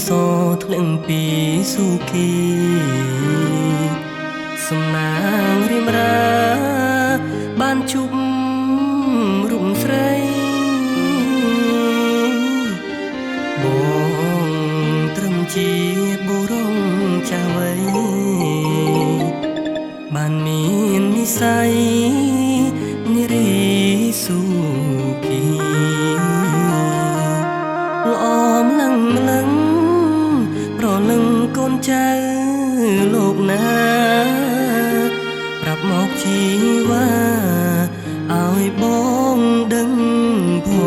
សធ្លឹងពីស៊ូគីសំណាងរៀមរាបានជុំរុំស្រីបងត្រឹមជាបុរងចាស់វ័យបានមាននិស័យនារីស៊ូគីល្អម្លឹងម្លឹងប្រលឹងកូនចៅលោកណាប្រាប់មកជីវ៉ាឲ្យបងដឹងផង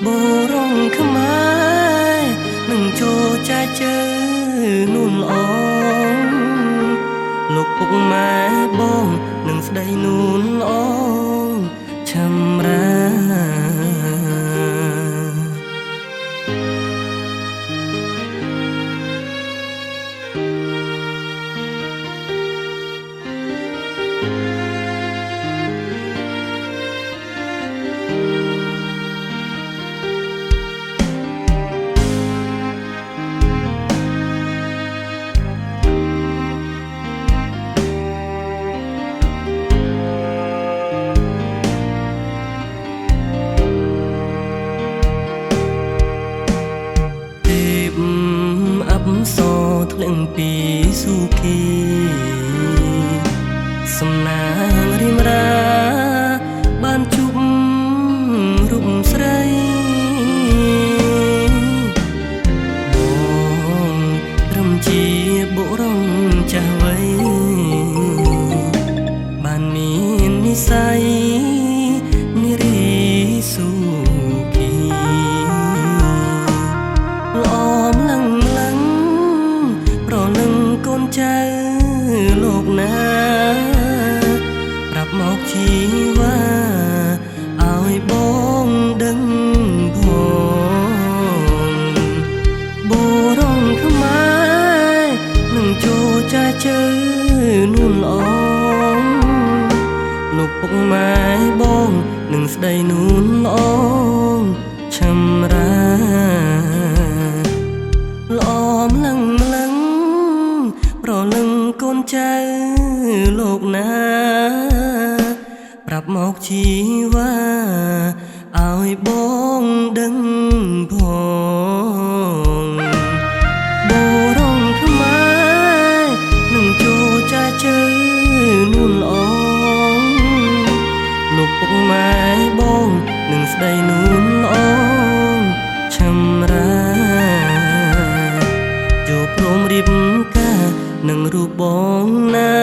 បុរងខ្មែរនឹងចូលចាយជើនួនល្អលោកពុកម៉ែបងនឹងស្ដីនួនល្អឆាំរាសធ្លឹងពីស៊ូគីសំណាងរៀមរាបានជុំរុំស្រីបងត្រឹមជាបុរងចាស់វ័យបានមាននិស័យនារីស៊ូគីល្អម្លឹងកូនចៅលោកណាប្រាប់មកជីវ៉ាឲ្យបងដឹងផងបុរងខ្មែរនឹងចូលចាជើនួនល្អលោកពុកម៉ែបងនឹងស្ដីនួនល្អឆាំរាល្អម្លឹងម្លឹងប្រលឹងកូនចៅលោកណាប្រាប់មកជីវ៉ាឲ្យបងដឹងផងបុរងខ្មែរនឹងចូលចាជើនួនល្អលោកពុកម៉ែបងនឹងស្ដីនួនល្អឆាំរាចូលព្រមរៀបការនឹងរូបបងណា